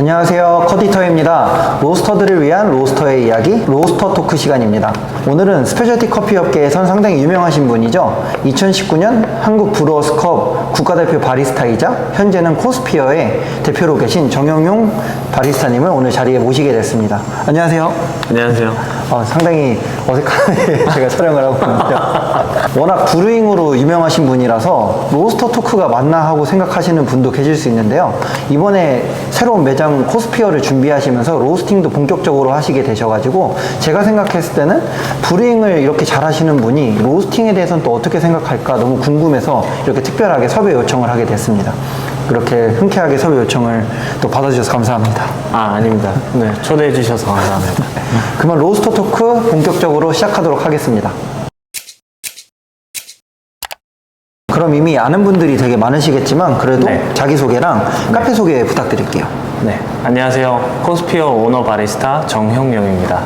안녕하세요, 컷디터입니다. 로스터들을 위한 로스터의 이야기, 로스터 토크 시간입니다. 오늘은 스페셜티 커피 업계에선 상당히 유명하신 분이죠. 2019년 한국 브루어스컵 국가대표 바리스타이자 현재는 코스피어의 대표로 계신 정영용 바리스타님을 오늘 자리에 모시게 됐습니다. 안녕하세요. 안녕하세요. 상당히 어색하게 제가 촬영을 하고 있는데요. 워낙 브루잉으로 유명하신 분이라서 로스터 토크가 맞나 하고 생각하시는 분도 계실 수 있는데요. 이번에 새로운 매장 코스피어를 준비하시면서 로스팅도 본격적으로 하시게 되셔가지고 제가 생각했을 때는 브루잉을 이렇게 잘 하시는 분이 로스팅에 대해서는 또 어떻게 생각할까 너무 궁금해서 이렇게 특별하게 섭외 요청을 하게 됐습니다. 그렇게 흔쾌하게 섭외 요청을 또 받아주셔서 감사합니다. 아닙니다. 네, 초대해 주셔서 감사합니다. 그러면 로스터 토크 본격적으로 시작하도록 하겠습니다. 그럼 이미 아는 분들이 되게 많으시겠지만 그래도 네. 자기소개랑 카페 소개 부탁드릴게요. 네, 안녕하세요. 코스피어 오너 바리스타 정형용입니다.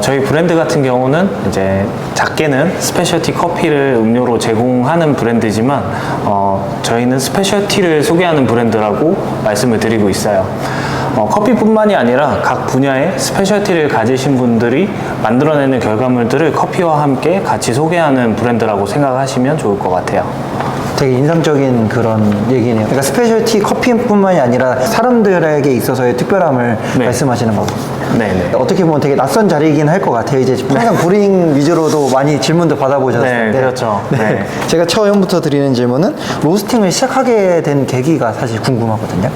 저희 브랜드 같은 경우는 이제 작게는 스페셜티 커피를 음료로 제공하는 브랜드지만 저희는 스페셜티를 소개하는 브랜드라고 말씀을 드리고 있어요. 커피뿐만이 아니라 각 분야의 스페셜티를 가지신 분들이 만들어내는 결과물들을 커피와 함께 같이 소개하는 브랜드라고 생각하시면 좋을 것 같아요. 되게 인상적인 그런 얘기네요. 그러니까 스페셜티 커피뿐만이 아니라 사람들에게 있어서의 특별함을 네. 말씀하시는 거고. 네네. 어떻게 보면 되게 낯선 자리이긴 할 것 같아요. 이제 항상 브루잉 위주로도 많이 질문도 받아보셨는데. 네, 그렇죠. 네. 제가 처음부터 드리는 질문은 로스팅을 시작하게 된 계기가 사실 궁금하거든요.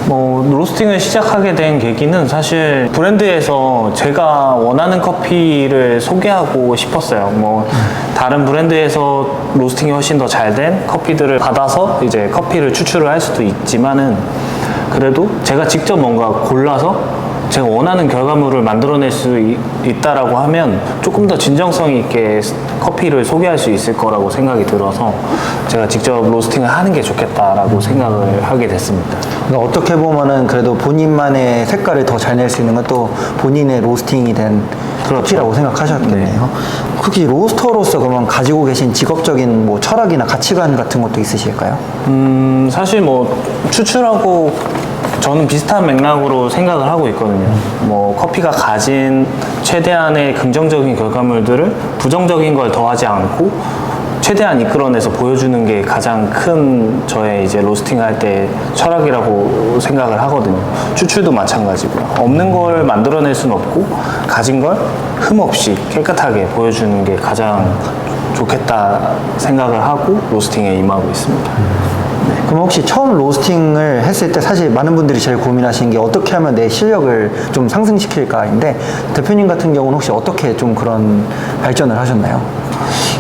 로스팅을 시작하게 된 계기는 사실 브랜드에서 제가 원하는 커피를 소개하고 싶었어요. 다른 브랜드에서 로스팅이 훨씬 더 잘 된 커피들을 받아서 이제 커피를 추출을 할 수도 있지만은 그래도 제가 직접 뭔가 골라서 제가 원하는 결과물을 만들어낼 수 있다라고 하면 조금 더 진정성 있게 커피를 소개할 수 있을 거라고 생각이 들어서 제가 직접 로스팅을 하는 게 좋겠다라고 생각을 하게 됐습니다. 그러니까 어떻게 보면은 그래도 본인만의 색깔을 더 잘 낼 수 있는 건 또 본인의 로스팅이 된 커피라고 생각하셨겠네요. 혹시 로스터로서 그러면 가지고 계신 직업적인 철학이나 가치관 같은 것도 있으실까요? 사실 추출하고 저는 비슷한 맥락으로 생각을 하고 있거든요. 커피가 가진 최대한의 긍정적인 결과물들을 부정적인 걸 더하지 않고 최대한 이끌어내서 보여주는 게 가장 큰 저의 이제 로스팅 할 때 철학이라고 생각을 하거든요. 추출도 마찬가지고요. 없는 걸 만들어낼 수는 없고 가진 걸 흠없이 깨끗하게 보여주는 게 가장 좋겠다 생각을 하고 로스팅에 임하고 있습니다. 그럼 혹시 처음 로스팅을 했을 때 사실 많은 분들이 제일 고민하시는 게 어떻게 하면 내 실력을 좀 상승시킬까인데 대표님 같은 경우는 혹시 어떻게 좀 그런 발전을 하셨나요?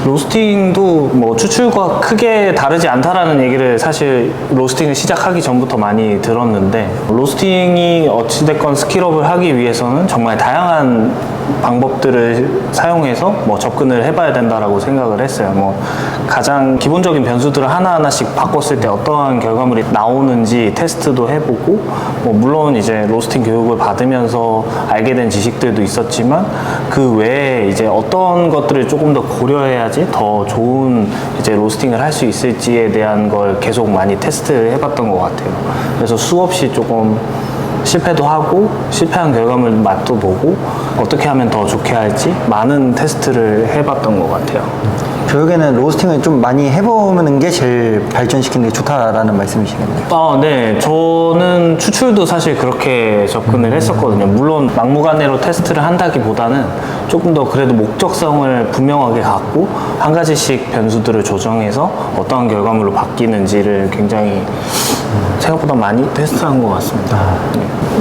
로스팅도 추출과 크게 다르지 않다라는 얘기를 사실 로스팅을 시작하기 전부터 많이 들었는데 로스팅이 어찌됐건 스킬업을 하기 위해서는 정말 다양한 방법들을 사용해서 접근을 해봐야 된다라고 생각을 했어요. 가장 기본적인 변수들을 하나하나씩 바꿨을 때 어떠한 결과물이 나오는지 테스트도 해보고 물론 이제 로스팅 교육을 받으면서 알게 된 지식들도 있었지만 그 외에 이제 어떤 것들을 조금 더 고려해야지 더 좋은 이제 로스팅을 할 수 있을지에 대한 걸 계속 많이 테스트를 해봤던 것 같아요. 그래서 수없이 조금 실패도 하고 실패한 결과물 맛도 보고 어떻게 하면 더 좋게 할지 많은 테스트를 해봤던 것 같아요. 결국에는 로스팅을 좀 많이 해보는 게 제일 발전시키는 게 좋다라는 말씀이시겠네요. 네. 저는 추출도 사실 그렇게 접근을 했었거든요. 물론 막무가내로 테스트를 한다기보다는 조금 더 그래도 목적성을 분명하게 갖고 한 가지씩 변수들을 조정해서 어떠한 결과물로 바뀌는지를 굉장히 생각보다 많이 테스트한 것 같습니다.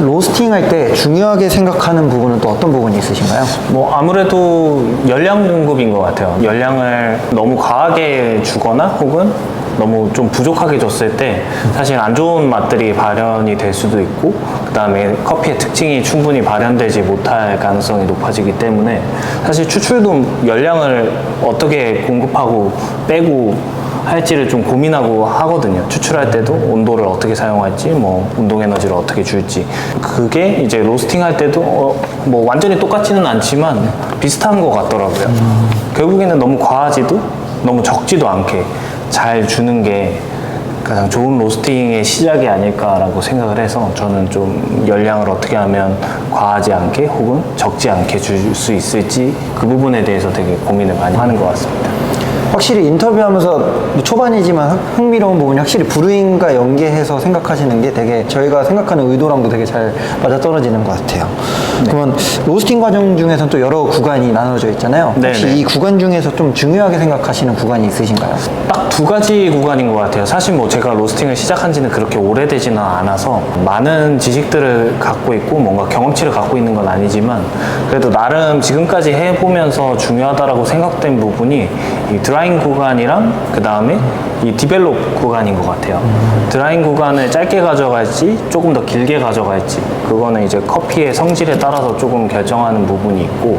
로스팅 할 때 중요하게 생각하는 부분은 또 어떤 부분이 있으신가요? 아무래도 열량 공급인 것 같아요. 열량을 너무 과하게 주거나 혹은 너무 좀 부족하게 줬을 때 사실 안 좋은 맛들이 발현이 될 수도 있고 그 다음에 커피의 특징이 충분히 발현되지 못할 가능성이 높아지기 때문에 사실 추출도 열량을 어떻게 공급하고 빼고 할지를 좀 고민하고 하거든요. 추출할 때도 온도를 어떻게 사용할지, 운동 에너지를 어떻게 줄지. 그게 이제 로스팅 할 때도 완전히 똑같지는 않지만 비슷한 것 같더라고요. 결국에는 너무 과하지도 너무 적지도 않게 잘 주는 게 가장 좋은 로스팅의 시작이 아닐까라고 생각을 해서 저는 좀 열량을 어떻게 하면 과하지 않게 혹은 적지 않게 줄 수 있을지 그 부분에 대해서 되게 고민을 많이 하는 것 같습니다. 확실히 인터뷰하면서 초반이지만 흥미로운 부분이 확실히 브루잉과 연계해서 생각하시는 게 되게 저희가 생각하는 의도랑도 되게 잘 맞아떨어지는 것 같아요. 그러면 로스팅 과정 중에서는 또 여러 구간이 나눠져 있잖아요. 혹시 네네. 이 구간 중에서 좀 중요하게 생각하시는 구간이 있으신가요? 딱 두 가지 구간인 것 같아요. 사실 뭐 제가 로스팅을 시작한 지는 그렇게 오래되지는 않아서 많은 지식들을 갖고 있고 뭔가 경험치를 갖고 있는 건 아니지만 그래도 나름 지금까지 해보면서 중요하다라고 생각된 부분이 이 드라잉 구간이랑 그 다음에 이 디벨롭 구간인 것 같아요. 드라잉 구간을 짧게 가져갈지 조금 더 길게 가져갈지 그거는 이제 커피의 성질에 따라서 조금 결정하는 부분이 있고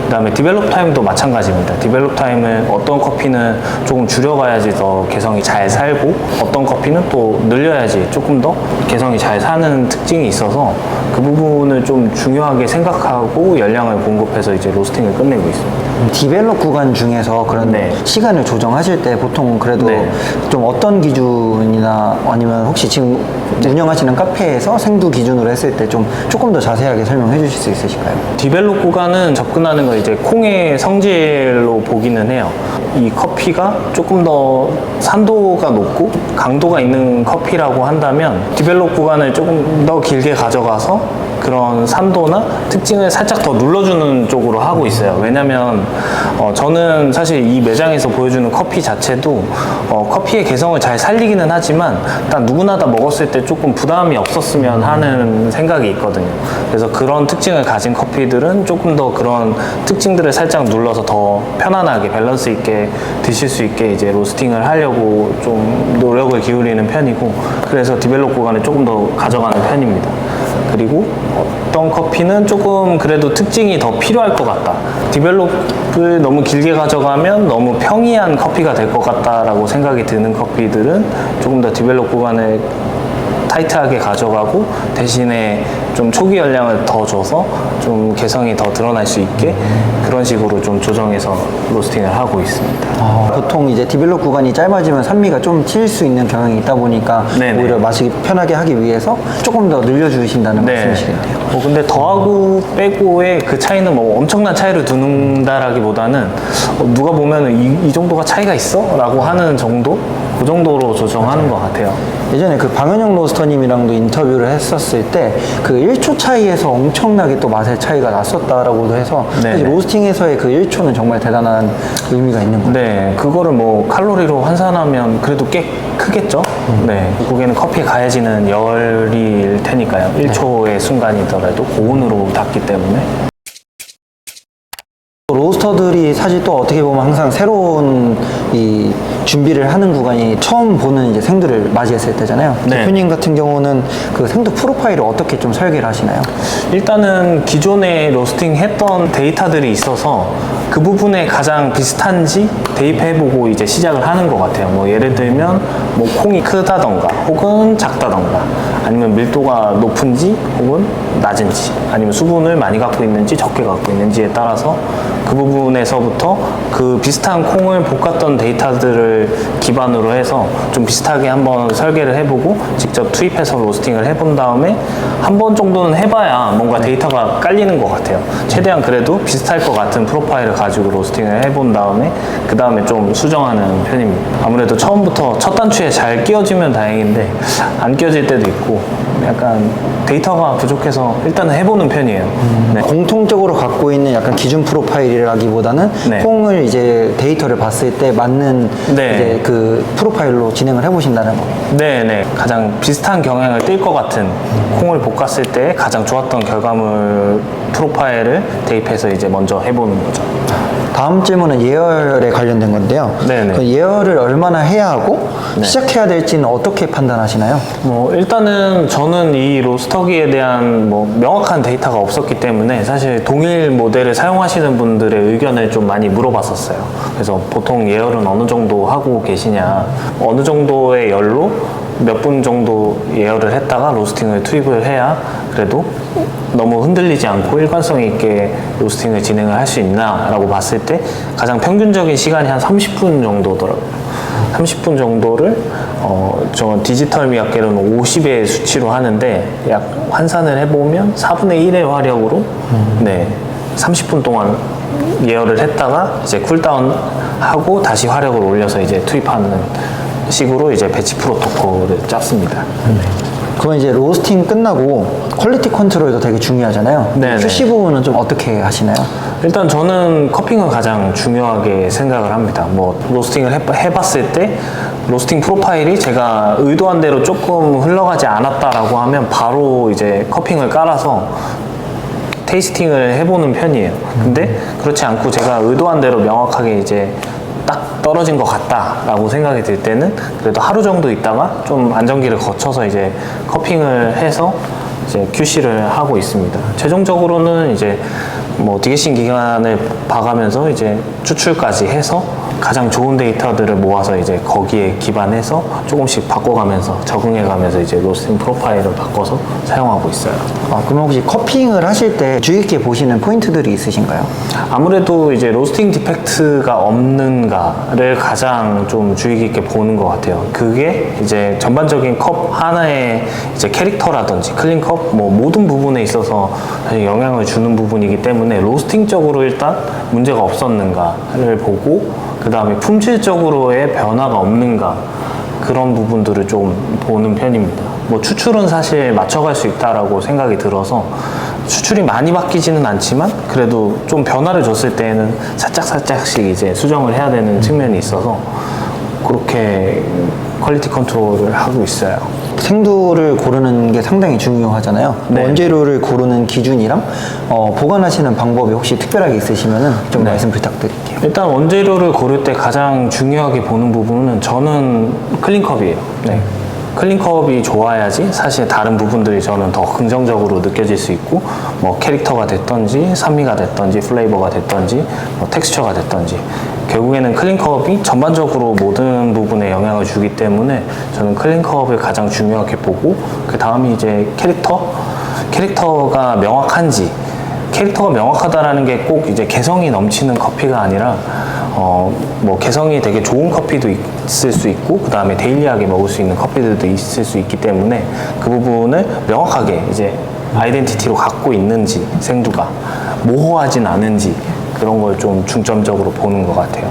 그 다음에 디벨롭 타임도 마찬가지입니다. 디벨롭 타임을 어떤 커피는 조금 줄여가야지 더 개성이 잘 살고 어떤 커피는 또 늘려야지 조금 더 개성이 잘 사는 특징이 있어서 그 부분을 좀 중요하게 생각하고 열량을 공급해서 이제 로스팅을 끝내고 있습니다. 디벨롭 구간 중에서 그런 네. 시간을 조정하실 때 보통 그래도 네. 좀 어떤 기준이나 아니면 혹시 지금 운영하시는 카페에서 생두 기준으로 했을 때 좀 조금 더 자세하게 설명해 주실 수 있으실까요? 디벨롭 구간은 접근하는 걸 이제 콩의 성질로 보기는 해요. 이 커피가 조금 더 산도가 높고 강도가 있는 커피라고 한다면 디벨롭 구간을 조금 더 길게 가져가서 그런 산도나 특징을 살짝 더 눌러주는 쪽으로 하고 있어요. 왜냐면 저는 사실 이 매장에서 보여주는 커피 자체도 커피의 개성을 잘 살리기는 하지만 일단 누구나 다 먹었을 때 조금 부담이 없었으면 하는 생각이 있거든요. 그래서 그런 특징을 가진 커피들은 조금 더 그런 특징들을 살짝 눌러서 더 편안하게 밸런스 있게 드실 수 있게 이제 로스팅을 하려고 좀 노력을 기울이는 편이고 그래서 디벨롭 구간을 조금 더 가져가는 편입니다. 그리고 어떤 커피는 조금 그래도 특징이 더 필요할 것 같다. 디벨롭을 너무 길게 가져가면 너무 평이한 커피가 될 것 같다라고 생각이 드는 커피들은 조금 더 디벨롭 구간을 타이트하게 가져가고 대신에 좀 초기 열량을 더 줘서 좀 개성이 더 드러날 수 있게 그런 식으로 좀 조정해서 로스팅을 하고 있습니다. 보통 이제 디벨롭 구간이 짧아지면 산미가 좀 튈 수 있는 경향이 있다 보니까 네네. 오히려 마시기 편하게 하기 위해서 조금 더 늘려주신다는 말씀이시겠네요. 근데 더하고 빼고의 그 차이는 뭐 엄청난 차이를 두는다라기보다는 누가 보면은 이 정도가 차이가 있어? 라고 하는 정도? 그 정도로 조정하는 것 같아요. 예전에 그 방현영 로스터님이랑도 인터뷰를 했었을 때 그 1초 차이에서 엄청나게 또 맛의 차이가 났었다라고도 해서 네네. 사실 로스팅에서의 그 1초는 정말 대단한 의미가 있는 것 같아요. 네, 그거를 뭐 칼로리로 환산하면 그래도 꽤 크겠죠? 네, 결국에는 커피에 가해지는 열일 테니까요. 1초의 순간이더라도 고온으로 닿기 때문에. 로스터들이 사실 또 어떻게 보면 항상 새로운 이 준비를 하는 구간이 처음 보는 이제 생두를 맞이했을 때잖아요. 네. 대표님 같은 경우는 그 생두 프로파일을 어떻게 좀 설계를 하시나요? 일단은 기존에 로스팅 했던 데이터들이 있어서 그 부분에 가장 비슷한지 대입해보고 이제 시작을 하는 것 같아요. 뭐 예를 들면 뭐 콩이 크다던가 혹은 작다던가 아니면 밀도가 높은지 혹은 낮은지 아니면 수분을 많이 갖고 있는지 적게 갖고 있는지에 따라서 그 부분에서부터 그 비슷한 콩을 볶았던 데이터들을 기반으로 해서 좀 비슷하게 한번 설계를 해보고 직접 투입해서 로스팅을 해본 다음에 한 번 정도는 해봐야 뭔가 데이터가 깔리는 것 같아요. 최대한 그래도 비슷할 것 같은 프로파일을 가지고 로스팅을 해본 다음에 그 다음에 좀 수정하는 편입니다. 아무래도 처음부터 첫 단추에 잘 끼워지면 다행인데 안 끼워질 때도 있고 약간 데이터가 부족해서 일단은 해보는 편이에요. 네. 공통적으로 갖고 있는 약간 기준 프로파일이라기보다는 네. 콩을 이제 데이터를 봤을 때 맞는 네. 이제 그 프로파일로 진행을 해보신다는 거. 네네. 가장 비슷한 경향을 띌 것 같은 콩을 볶았을 때 가장 좋았던 결과물 프로파일을 대입해서 이제 먼저 해보는 거죠. 다음 질문은 예열에 관련된 건데요. 네네. 그 예열을 얼마나 해야 하고 네. 시작해야 될지는 어떻게 판단하시나요? 뭐 일단은 저는 이 로스터기에 대한 뭐 명확한 데이터가 없었기 때문에 사실 동일 모델을 사용하시는 분들의 의견을 좀 많이 물어봤었어요. 그래서 보통 예열은 어느 정도 하고 계시냐, 어느 정도의 열로 몇 분 정도 예열을 했다가 로스팅을 투입을 해야 그래도 너무 흔들리지 않고 일관성 있게 로스팅을 진행을 할 수 있나 라고 봤을 때 가장 평균적인 시간이 한 30분 정도더라고요. 30분 정도를 저 디지털 미약계로는 50의 수치로 하는데 약 환산을 해보면 4분의 1의 화력으로 네 30분 동안 예열을 했다가 이제 쿨다운 하고 다시 화력을 올려서 이제 투입하는 식으로 이제 배치 프로토콜을 짰습니다. 그건 이제 로스팅 끝나고 퀄리티 컨트롤도 되게 중요하잖아요. 네네. QC 부분은 좀 어떻게 하시나요? 일단 저는 커핑을 가장 중요하게 생각을 합니다. 뭐 로스팅을 해봤을 때 로스팅 프로파일이 제가 의도한 대로 조금 흘러가지 않았다라고 하면 바로 이제 커핑을 깔아서 테이스팅을 해보는 편이에요. 근데 그렇지 않고 제가 의도한 대로 명확하게 이제 딱 떨어진 것 같다라고 생각이 들 때는 그래도 하루 정도 있다가 좀 안정기를 거쳐서 이제 커핑을 해서 이제 QC를 하고 있습니다. 최종적으로는 이제 뭐 디게싱 기간을 봐가면서 이제 추출까지 해서 가장 좋은 데이터들을 모아서 이제 거기에 기반해서 조금씩 바꿔가면서 적응해가면서 이제 로스팅 프로파일을 바꿔서 사용하고 있어요. 그럼 혹시 커핑을 하실 때 주의 깊게 보시는 포인트들이 있으신가요? 아무래도 이제 로스팅 디펙트가 없는가를 가장 좀 주의 깊게 보는 것 같아요. 그게 이제 전반적인 컵 하나의 이제 캐릭터라든지 클린 컵 뭐 모든 부분에 있어서 사실 영향을 주는 부분이기 때문에 로스팅적으로 일단 문제가 없었는가를 보고 그 다음에 품질적으로의 변화가 없는가 그런 부분들을 좀 보는 편입니다. 뭐 추출은 사실 맞춰갈 수 있다라고 생각이 들어서 추출이 많이 바뀌지는 않지만 그래도 좀 변화를 줬을 때에는 살짝씩 이제 수정을 해야 되는 측면이 있어서 그렇게 퀄리티 컨트롤을 하고 있어요. 생두를 고르는 게 상당히 중요하잖아요. 네. 원재료를 고르는 기준이랑 보관하시는 방법이 혹시 특별하게 있으시면 좀 말씀 부탁드릴게요. 일단 원재료를 고를 때 가장 중요하게 보는 부분은 저는 클린컵이에요. 네. 클린컵이 좋아야지 사실 다른 부분들이 저는 더 긍정적으로 느껴질 수 있고 뭐 캐릭터가 됐던지 산미가 됐던지 플레이버가 됐던지 뭐 텍스처가 됐던지 결국에는 클린컵이 전반적으로 모든 부분에 영향을 주기 때문에 저는 클린컵을 가장 중요하게 보고 그 다음이 이제 캐릭터가 명확한지 캐릭터가 명확하다라는 게 꼭 이제 개성이 넘치는 커피가 아니라 뭐 개성이 되게 좋은 커피도 있을 수 있고 그 다음에 데일리하게 먹을 수 있는 커피들도 있을 수 있기 때문에 그 부분을 명확하게 이제 아이덴티티로 갖고 있는지 생두가 모호하진 않은지 그런 걸 좀 중점적으로 보는 것 같아요.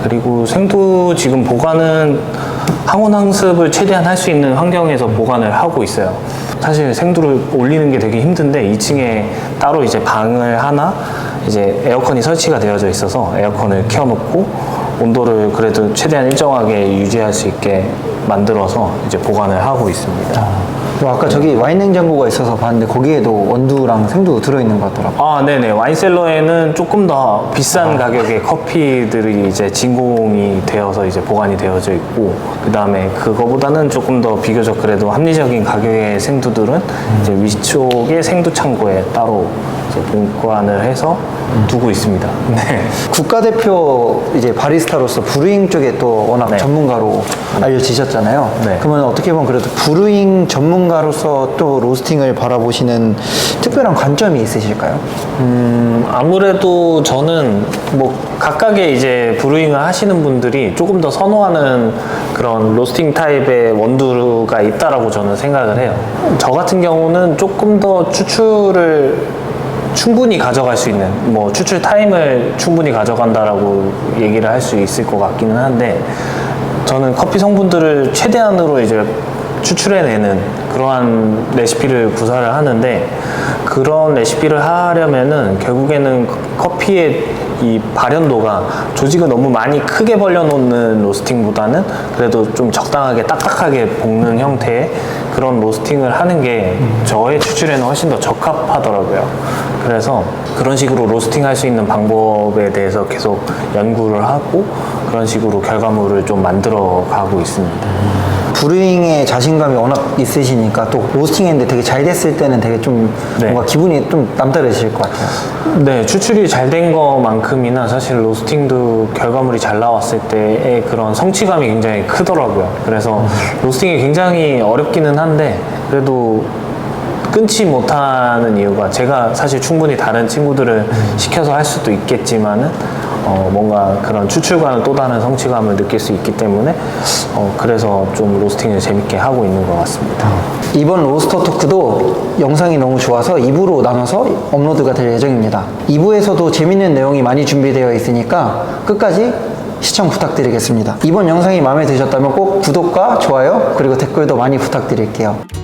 그리고 생두 지금 보관은 항온항습을 최대한 할 수 있는 환경에서 보관을 하고 있어요. 사실 생두를 올리는 게 되게 힘든데 2층에 따로 이제 방을 하나 이제 에어컨이 설치가 되어져 있어서 에어컨을 켜놓고 온도를 그래도 최대한 일정하게 유지할 수 있게 만들어서 이제 보관을 하고 있습니다. 아까 저기 와인 냉장고가 있어서 봤는데 거기에도 원두랑 생두 들어있는 것 같더라고요. 네네. 와인셀러에는 조금 더 비싼 가격의 커피들이 이제 진공이 되어서 이제 보관이 되어져 있고, 그 다음에 그거보다는 조금 더 비교적 그래도 합리적인 가격의 생두들은 이제 위쪽에 생두 창고에 따로 이제 보관을 해서 두고 있습니다. 네. 국가대표 이제 바리스타로서 브루잉 쪽에 또 워낙 네. 전문가로 알려지셨잖아요. 네. 그러면 어떻게 보면 그래도 브루잉 전문가로서 또 로스팅을 바라보시는 특별한 관점이 있으실까요? 아무래도 저는 뭐 각각의 이제 브루잉을 하시는 분들이 조금 더 선호하는 그런 로스팅 타입의 원두가 있다라고 저는 생각을 해요. 저 같은 경우는 조금 더 추출을 충분히 가져갈 수 있는, 뭐 추출 타임을 충분히 가져간다라고 얘기를 할 수 있을 것 같기는 한데, 저는 커피 성분들을 최대한으로 이제 추출해내는 그러한 레시피를 구사를 하는데, 그런 레시피를 하려면은 결국에는 커피의 이 발연도가 조직을 너무 많이 크게 벌려놓는 로스팅보다는 그래도 좀 적당하게 딱딱하게 볶는 형태의 그런 로스팅을 하는 게 저의 추출에는 훨씬 더 적합하더라고요. 그래서 그런 식으로 로스팅 할 수 있는 방법에 대해서 계속 연구를 하고 그런 식으로 결과물을 좀 만들어 가고 있습니다. 브루잉에 자신감이 워낙 있으시니까 또 로스팅했는데 되게 잘 됐을 때는 되게 좀 네. 뭔가 기분이 좀 남다르실 것 같아요. 네, 추출이 잘 된 것만큼이나 사실 로스팅도 결과물이 잘 나왔을 때의 그런 성취감이 굉장히 크더라고요. 그래서 로스팅이 굉장히 어렵기는 한데 그래도 끊지 못하는 이유가 제가 사실 충분히 다른 친구들을 시켜서 할 수도 있겠지만은 뭔가 그런 추출과는 또 다른 성취감을 느낄 수 있기 때문에 그래서 좀 로스팅을 재밌게 하고 있는 것 같습니다. 이번 로스터 토크도 영상이 너무 좋아서 2부로 나눠서 업로드가 될 예정입니다. 2부에서도 재밌는 내용이 많이 준비되어 있으니까 끝까지 시청 부탁드리겠습니다. 이번 영상이 마음에 드셨다면 꼭 구독과 좋아요 그리고 댓글도 많이 부탁드릴게요.